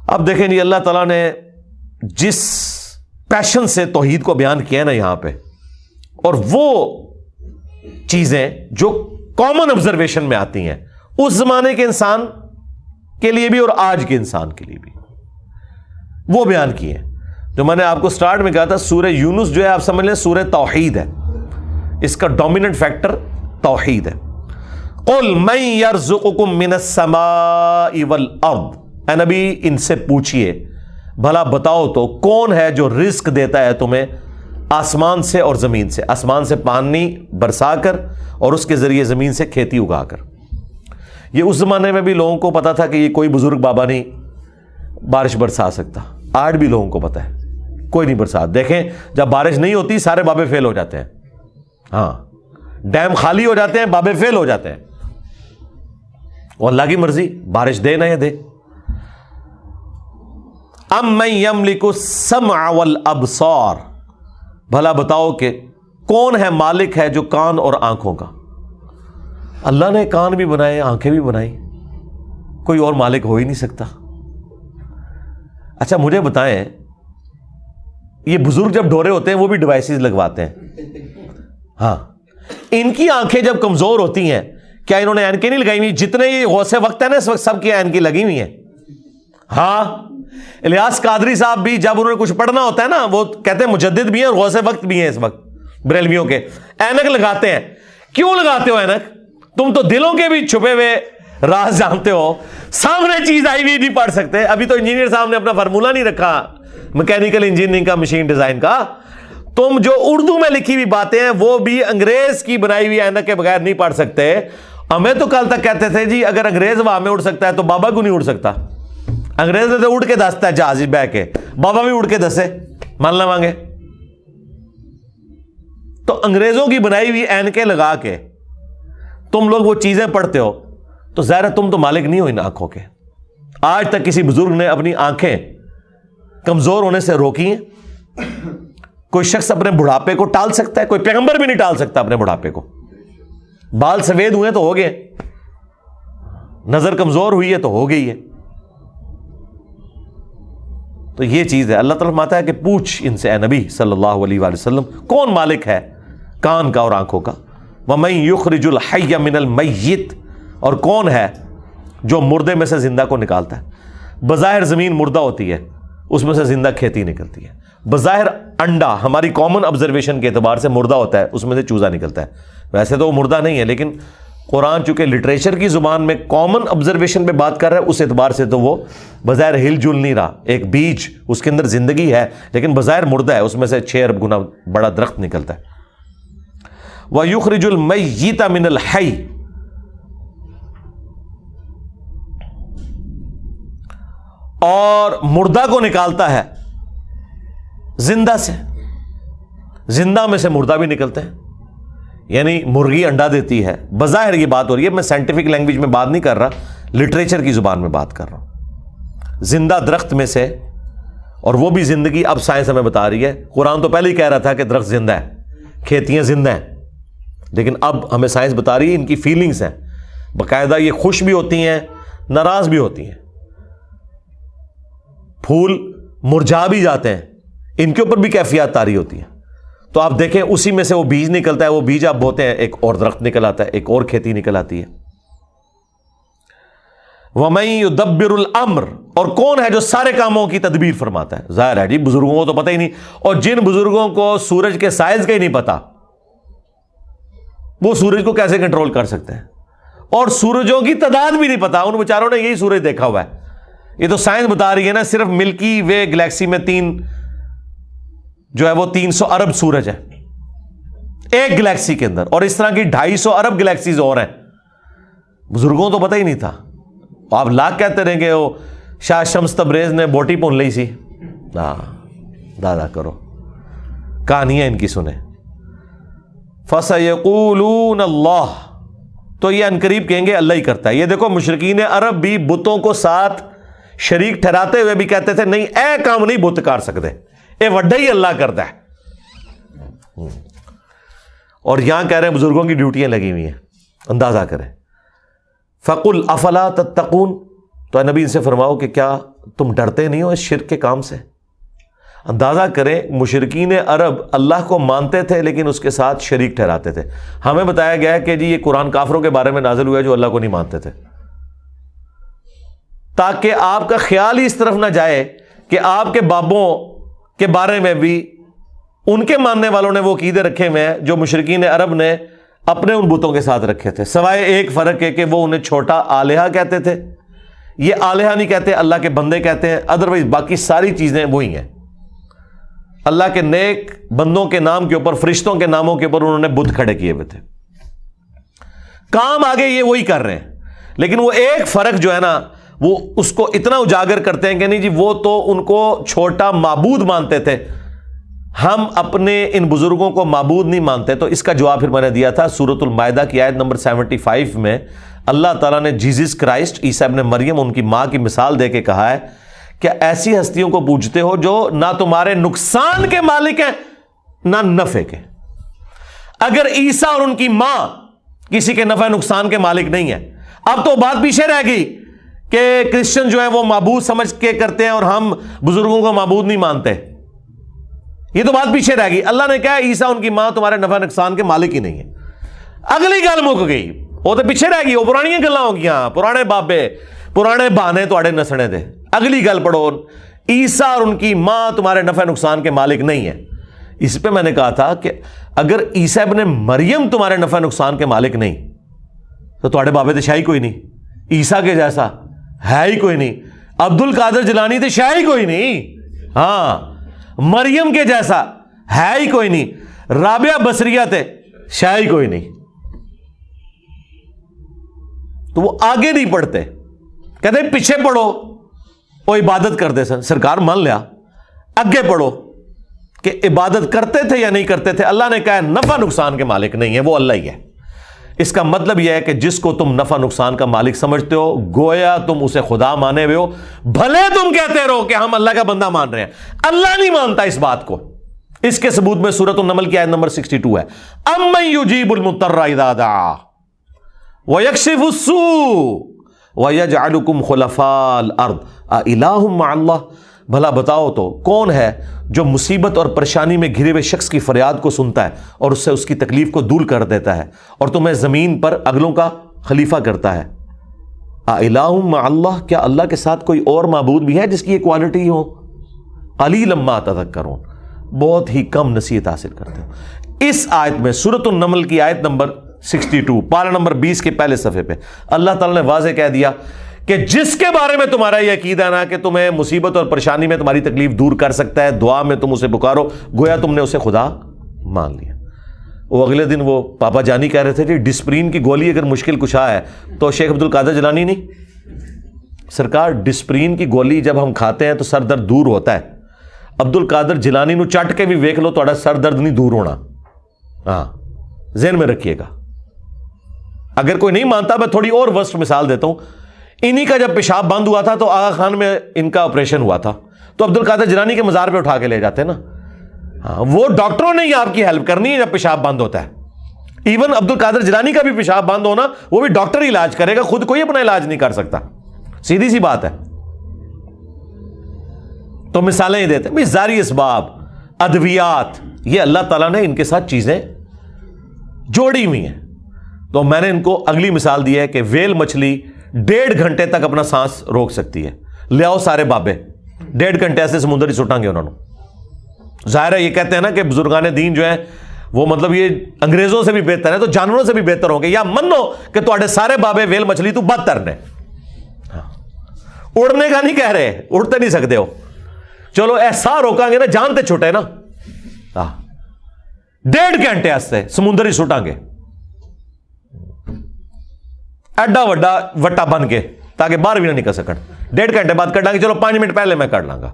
اب دیکھیں جی اللہ تعالیٰ نے جس پیشن سے توحید کو بیان کیا نا یہاں پہ، اور وہ چیزیں جو کامن آبزرویشن میں آتی ہیں اس زمانے کے انسان کے لیے بھی اور آج کے انسان کے لیے بھی، وہ بیان کیے ہیں. جو میں نے آپ کو سٹارٹ میں کہا تھا سورہ یونس جو ہے آپ سمجھ لیں سورہ توحید ہے، اس کا ڈومیننٹ فیکٹر توحید ہے. قل من یرزقکم من السماء والارض، اے نبی ان سے پوچھئے بھلا بتاؤ تو کون ہے جو رزق دیتا ہے تمہیں آسمان سے اور زمین سے، آسمان سے پانی برسا کر اور اس کے ذریعے زمین سے کھیتی اگا کر. یہ اس زمانے میں بھی لوگوں کو پتا تھا کہ یہ کوئی بزرگ بابا نہیں بارش برسا سکتا، آج بھی لوگوں کو پتا ہے کوئی نہیں برسا. دیکھیں جب بارش نہیں ہوتی سارے بابے فیل ہو جاتے ہیں، ہاں ڈیم خالی ہو جاتے ہیں، بابے فیل ہو جاتے ہیں، اور اللہ کی مرضی بارش دے نہ دے. ام من یملک السمع والابصار، بھلا بتاؤ کہ کون ہے مالک ہے جو کان اور آنکھوں کا. اللہ نے کان بھی بنائے آنکھیں بھی بنائی، کوئی اور مالک ہو ہی نہیں سکتا. اچھا مجھے بتائیں یہ بزرگ جب ڈھورے ہوتے ہیں وہ بھی ڈیوائسز لگواتے ہیں، ہاں ان کی آنکھیں جب کمزور ہوتی ہیں کیا انہوں نے اینکیں نہیں لگائی ہوئی؟ جتنے یہ غوث وقت ہے نا اس وقت سب کی اینکیں لگی ہوئی ہیں. ہاں الیاس قادری صاحب بھی جب انہوں نے کچھ پڑھنا ہوتا ہے نا وہ کہتے ہیں مجدد بھی ہیں اور غوث وقت بھی ہیں اس وقت بریلویوں کے، اینک لگاتے ہیں. کیوں لگاتے ہو اینک؟ تم تو دلوں کے بھی چھپے ہوئے راز جانتے ہو، سامنے چیز آئی ہوئی نہیں پڑھ سکتے. ابھی تو انجینئر صاحب نے اپنا فارمولہ نہیں رکھا میکینیکل انجینئرنگ کا، مشین ڈیزائن کا. تم جو اردو میں لکھی ہوئی باتیں ہیں وہ بھی انگریز کی بنائی ہوئی اینک کے بغیر نہیں پڑھ سکتے. ہمیں تو کل تک کہتے تھے جی اگر انگریز ہوا میں اڑ سکتا ہے تو بابا کیوں نہیں اڑ سکتا؟ انگریز نے تو اڑ کے دستا ہے جہاز بہ کے، بابا بھی اڑ کے دسے، مان لیں مانگے. تو انگریزوں کی بنائی ہوئی اینکیں لگا کے تم لوگ وہ چیزیں پڑھتے ہو تو ظاہر ہے تم تو مالک نہیں ہو ان آنکھوں کے. آج تک کسی بزرگ نے اپنی آنکھیں کمزور ہونے سے روکی ہیں؟ کوئی شخص اپنے بڑھاپے کو ٹال سکتا ہے؟ کوئی پیغمبر بھی نہیں ٹال سکتا اپنے بڑھاپے کو. بال سفید ہوئے تو ہو گئے، نظر کمزور ہوئی ہے تو ہو گئی ہے. تو یہ چیز ہے. اللہ تعالیٰ فرماتا ہے کہ پوچھ ان سے اے نبی صلی اللہ علیہ وآلہ وسلم کون مالک ہے کان کا اور آنکھوں کا. وَمَن يُخْرِجُ الْحَيَّ مِنَ الْمَيِّتِ، اور کون ہے جو مردے میں سے زندہ کو نکالتا ہے. بظاہر زمین مردہ ہوتی ہے اس میں سے زندہ کھیتی نکلتی ہے. بظاہر انڈا ہماری کامن آبزرویشن کے اعتبار سے مردہ ہوتا ہے، اس میں سے چوزا نکلتا ہے. ویسے تو وہ مردہ نہیں ہے لیکن قرآن چونکہ لٹریچر کی زبان میں کامن آبزرویشن پہ بات کر رہا ہے اس اعتبار سے تو وہ بظاہر ہل جل نہیں رہا. ایک بیج اس کے اندر زندگی ہے لیکن بظاہر مردہ ہے، اس میں سے 6 ارب گنا بڑا درخت نکلتا ہے. وَيُخْرِجُ الْمَيِّتَ مِنَ الْحَيِّ، اور مردہ کو نکالتا ہے زندہ سے. زندہ میں سے مردہ بھی نکلتے ہیں، یعنی مرغی انڈا دیتی ہے. بظاہر یہ بات ہو رہی ہے، میں سائنٹیفک لینگویج میں بات نہیں کر رہا، لٹریچر کی زبان میں بات کر رہا ہوں. زندہ درخت میں سے، اور وہ بھی زندگی اب سائنس ہمیں بتا رہی ہے. قرآن تو پہلے ہی کہہ رہا تھا کہ درخت زندہ ہے، کھیتیاں زندہ ہیں، لیکن اب ہمیں سائنس بتا رہی ہے ان کی فیلنگز ہیں. باقاعدہ یہ خوش بھی ہوتی ہیں ناراض بھی ہوتی ہیں. پھول مرجھا بھی جاتے ہیں، ان کے اوپر بھی کیفیات طاری ہوتی ہیں. تو آپ دیکھیں اسی میں سے وہ بیج نکلتا ہے، وہ بیج آپ بوتے ہیں ایک اور درخت نکل آتا ہے، ایک اور کھیتی نکل آتی ہے. وَمَن يُدَبِّرُ الْأَمْرَ، اور کون ہے جو سارے کاموں کی تدبیر فرماتا ہے. ظاہر ہے جی بزرگوں کو تو پتہ ہی نہیں، اور جن بزرگوں کو سورج کے سائز کا ہی نہیں پتا وہ سورج کو کیسے کنٹرول کر سکتے ہیں، اور سورجوں کی تعداد بھی نہیں پتا. ان بیچاروں نے یہی سورج دیکھا ہوا ہے. یہ تو سائنس بتا رہی ہے نا صرف ملکی وے گلیکسی میں 300 ارب سورج ہے ایک گلیکسی کے اندر، اور اس طرح کی 250 ارب گلیکسیز اور ہیں. بزرگوں تو پتہ ہی نہیں تھا. آپ لاکھ کہتے رہیں گے وہ شاہ شمس تبریز نے بوٹی پون لی سی. دادا کرو کہانیاں ان کی سنیں. فَسَيَقُولُونَ اللَّهُ، تو یہ انقریب کہیں گے اللہ ہی کرتا ہے. یہ دیکھو مشرکین عرب بھی بتوں کو ساتھ شریک ٹھہراتے ہوئے بھی کہتے تھے نہیں اے کام نہیں بت کر سکتے، اے وڈا ہی اللہ کرتا ہے. اور یہاں کہہ رہے ہیں بزرگوں کی ڈیوٹیاں لگی ہوئی ہیں، اندازہ کریں. فَقُلْ أَفَلَا تَتَّقُونَ، تو اے نبی ان سے فرماؤ کہ کیا تم ڈرتے نہیں ہو اس شرک کے کام سے؟ اندازہ کریں مشرکین عرب اللہ کو مانتے تھے لیکن اس کے ساتھ شریک ٹھہراتے تھے. ہمیں بتایا گیا ہے کہ جی یہ قرآن کافروں کے بارے میں نازل ہوا ہے جو اللہ کو نہیں مانتے تھے، تاکہ آپ کا خیال ہی اس طرف نہ جائے کہ آپ کے بابوں کے بارے میں بھی ان کے ماننے والوں نے وہ عقیدے رکھے ہوئے ہیں جو مشرکین عرب نے اپنے ان بتوں کے ساتھ رکھے تھے، سوائے ایک فرق ہے کہ وہ انہیں چھوٹا آلہہ کہتے تھے. یہ آلہہ نہیں کہتے، اللہ کے بندے کہتے ہیں. ادروائز باقی ساری چیزیں وہی ہیں. اللہ کے نیک بندوں کے نام کے اوپر، فرشتوں کے ناموں کے اوپر انہوں نے بت کھڑے کیے ہوئے تھے. کام آگے یہ وہی کر رہے ہیں، لیکن وہ ایک فرق جو ہے نا وہ اس کو اتنا اجاگر کرتے ہیں کہ نہیں جی وہ تو ان کو چھوٹا معبود مانتے تھے، ہم اپنے ان بزرگوں کو معبود نہیں مانتے. تو اس کا جواب پھر میں نے دیا تھا سورۃ المائدہ کی آیت نمبر 75 میں. اللہ تعالیٰ نے جیزس کرائسٹ عیسیٰ ابن مریم ان کی ماں کی مثال دے کے کہا ہے کہ ایسی ہستیوں کو پوجتے ہو جو نہ تمہارے نقصان کے مالک ہیں نہ نفع کے. اگر عیسیٰ اور ان کی ماں کسی کے نفع نقصان کے مالک نہیں ہیں، اب تو بات پیچھے رہ گئی کہ کرسچن جو ہیں وہ معبود سمجھ کے کرتے ہیں اور ہم بزرگوں کو معبود نہیں مانتے. یہ تو بات پیچھے رہ گئی. اللہ نے کہا عیسیٰ ان کی ماں تمہارے نفع نقصان کے مالک ہی نہیں ہے. اگلی گل مک گئی، وہ تو پیچھے رہ گئی، وہ پرانی گلاں ہو گیا، پرانے بابے پرانے بہانے تواڈے نسنے دے. اگلی گل پڑھو، عیسیٰ اور ان کی ماں تمہارے نفع نقصان کے مالک نہیں ہیں. اس پہ میں نے کہا تھا کہ اگر عیسیٰ ابن مریم تمہارے نفع نقصان کے مالک نہیں تو تواڈے بابے تو شاہی کوئی نہیں، عیسیٰ کے جیسا ہے ہی کوئی نہیں، عبد القادر جیلانی تو شاہی کوئی نہیں، ہاں مریم کے جیسا ہے ہی کوئی نہیں، رابعہ بصریہ تے شاہی کوئی نہیں. تو وہ آگے نہیں پڑھتے، کہتے ہیں پیچھے پڑھو وہ عبادت کرتے سن. سرکار مان لیا، اگے پڑھو کہ عبادت کرتے تھے یا نہیں کرتے تھے. اللہ نے کہا نفع نقصان کے مالک نہیں ہے، وہ اللہ ہی ہے. اس کا مطلب یہ ہے کہ جس کو تم نفع نقصان کا مالک سمجھتے ہو گویا تم اسے خدا مانے ہوئے ہو، بھلے تم کہتے رہو کہ ہم اللہ کا بندہ مان رہے ہیں. اللہ نہیں مانتا اس بات کو. اس کے ثبوت میں سورۃ النمل کی آیت نمبر 62 ہے. امن یجیب المضطر اذا دعا ویکشف السوء ویجعلکم خلفاء الارض االہ مع اللہ. بھلا بتاؤ تو کون ہے جو مصیبت اور پریشانی میں گھرے ہوئے شخص کی فریاد کو سنتا ہے اور اس سے اس کی تکلیف کو دور کر دیتا ہے اور تمہیں زمین پر اگلوں کا خلیفہ کرتا ہے. االہ مع اللہ، کیا اللہ کے ساتھ کوئی اور معبود بھی ہے جس کی یہ کوالٹی ہو؟ قلیلا ما تذکرون، بہت ہی کم نصیحت حاصل کرتے ہو. اس آیت میں سورۃ النمل کی آیت نمبر 62 پارہ نمبر 20 کے پہلے صفحے پہ اللہ تعالیٰ نے واضح کہہ دیا کہ جس کے بارے میں تمہارا یہ عقیدہ نا کہ تمہیں مصیبت اور پریشانی میں تمہاری تکلیف دور کر سکتا ہے، دعا میں تم اسے پکارو، گویا تم نے اسے خدا مان لیا. وہ اگلے دن وہ پاپا جانی کہہ رہے تھے جی ڈسپرین کی گولی اگر مشکل کشا ہے تو شیخ عبد القادر جیلانی نہیں. سرکار ڈسپرین کی گولی جب ہم کھاتے ہیں تو سر درد دور ہوتا ہے. عبد القادر جیلانی نو چٹ کے بھی ویکھ لو تہاڈا سر درد نہیں دور ہونا. ہاں ذہن میں رکھیے گا. اگر کوئی نہیں مانتا میں تھوڑی اور ورسٹ مثال دیتا ہوں. انہی کا جب پیشاب بند ہوا تھا تو آغا خان میں ان کا آپریشن ہوا تھا تو عبد القادر جیلانی کے مزار پہ اٹھا کے لے جاتے ہیں نا. ہاں وہ ڈاکٹروں نے ہی آپ کی ہیلپ کرنی ہے جب پیشاب بند ہوتا ہے. ایون عبد القادر جیلانی کا بھی پیشاب بند ہونا وہ بھی ڈاکٹر ہی علاج کرے گا، خود کوئی اپنا علاج نہیں کر سکتا. سیدھی سی بات ہے. تو مثالیں ہی دیتے ہیں ظاہری اسباب، ادویات، یہ اللہ تعالیٰ نے ان کے ساتھ چیزیں جوڑی ہوئی ہیں. تو میں نے ان کو اگلی مثال دی ہے کہ ویل مچھلی 1.5 گھنٹے تک اپنا سانس روک سکتی ہے. لے آؤ سارے بابے 1.5 گھنٹے ایسے سمندر ہی سٹیں گے انہوں نے. ظاہر ہے یہ کہتے ہیں نا کہ بزرگان دین جو ہیں وہ مطلب یہ انگریزوں سے بھی بہتر ہے تو جانوروں سے بھی بہتر ہوں گے، یا منو کہ تواڈے سارے بابے ویل مچھلی تو بدتر نے. اڑنے کا نہیں کہہ رہے، اڑتے نہیں سکتے ہو، چلو ایسا روکاں گے نا جان تے چھٹے نا. 1.5 گھنٹے ایسے سمندر ہی سٹیں گے ایڈا وڈا وٹا بن کے تاکہ باہر بھی نہ نکل سکن. 1.5 گھنٹے بعد کر لیں گے، چلو 5 منٹ پہلے میں کر لاں گا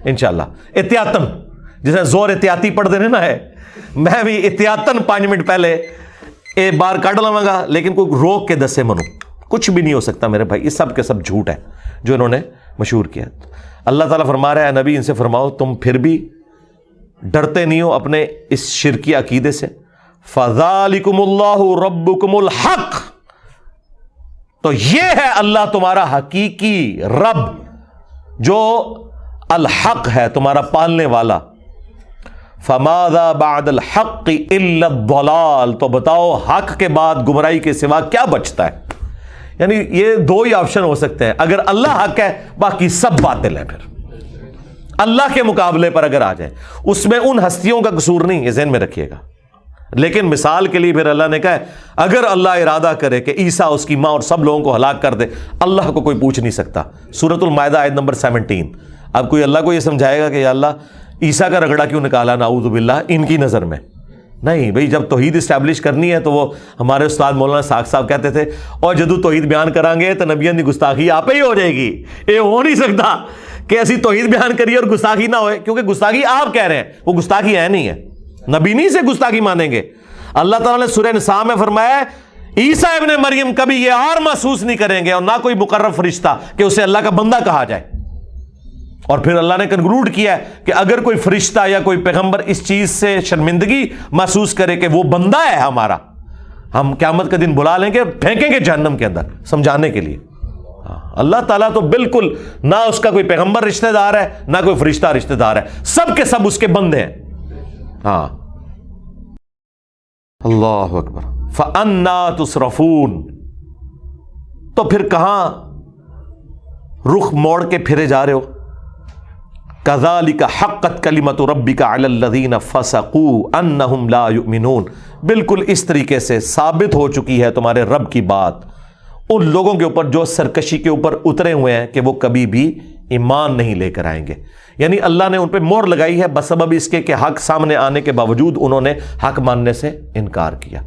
انشاءاللہ احتیاطاً. جسے زور احتیاطی پڑھ دینے نا ہے، میں بھی احتیاطاً 5 منٹ پہلے ایک بار کٹ لواں گا. لیکن کوئی روک کے دسے منو کچھ بھی نہیں ہو سکتا میرے بھائی. یہ سب کے سب جھوٹ ہے جو انہوں نے مشہور کیا. اللہ تعالیٰ فرما رہا ہے نبی ان سے فرماؤ تم پھر بھی ڈرتے نہیں ہو اپنے اس شرکی عقیدے سے. فذالکم اللہ ربکم الحق، تو یہ ہے اللہ تمہارا حقیقی رب جو الحق ہے تمہارا پالنے والا، فماذا بعد الحق الا الضلال، تو بتاؤ حق کے بعد گمراہی کے سوا کیا بچتا ہے؟ یعنی یہ دو ہی آپشن ہو سکتے ہیں، اگر اللہ حق ہے باقی سب باطل ہے. پھر اللہ کے مقابلے پر اگر آ جائے، اس میں ان ہستیوں کا قصور نہیں، یہ ذہن میں رکھیے گا. لیکن مثال کے لیے پھر اللہ نے کہا ہے اگر اللہ ارادہ کرے کہ عیسیٰ، اس کی ماں اور سب لوگوں کو ہلاک کر دے، اللہ کو کوئی پوچھ نہیں سکتا. سورۃ المائدہ آیت نمبر 17. اب کوئی اللہ کو یہ سمجھائے گا کہ یا اللہ عیسیٰ کا رگڑا کیوں نکالا نعوذ باللہ ان کی نظر میں؟ نہیں بھئی، جب توحید اسٹیبلش کرنی ہے تو وہ ہمارے استاد مولانا ساکھ صاحب کہتے تھے اور جدو توحید بیان کریں گے تو نبیوں کی گستاخی آپ ہی ہو جائے گی. یہ ہو نہیں سکتا کہ ایسی توحید بیان کریے اور گستاخی نہ ہوئے، کیونکہ گستاخی آپ کہہ رہے ہیں، وہ گستاخی ہے نہیں ہے. نبی نہیں سے گستاخی مانیں گے. اللہ تعالیٰ نے سورہ نساء میں فرمایا عیسیٰ ابن مریم کبھی یہ اور محسوس نہیں کریں گے اور نہ کوئی مقرب فرشتہ کہ اسے اللہ کا بندہ کہا جائے. اور پھر اللہ نے کنکلوڈ کیا ہے کہ اگر کوئی فرشتہ یا کوئی پیغمبر اس چیز سے شرمندگی محسوس کرے کہ وہ بندہ ہے ہمارا، ہم قیامت کے دن بلا لیں گے، پھینکیں گے جہنم کے اندر سمجھانے کے لیے. اللہ تعالیٰ تو بالکل نہ اس کا کوئی پیغمبر رشتہ دار ہے نہ کوئی فرشتہ رشتہ دار ہے، سب کے سب اس کے بندے ہیں. ہاں اللہ اکبر. فَأَنَّا تُصْرَفُونَ، تو پھر کہاں رخ موڑ کے پھرے جا رہے ہو؟ كَذَلِكَ حَقَّتْ كَلِمَةُ رَبِّكَ عَلَى الَّذِينَ فَسَقُوا أَنَّهُمْ لَا يُؤْمِنُونَ، بالکل اس طریقے سے ثابت ہو چکی ہے تمہارے رب کی بات ان لوگوں کے اوپر جو سرکشی کے اوپر اترے ہوئے ہیں کہ وہ کبھی بھی ایمان نہیں لے کر آئیں گے. یعنی اللہ نے ان پہ مہر لگائی ہے بسبب اس کے کہ حق سامنے آنے کے باوجود انہوں نے حق ماننے سے انکار کیا.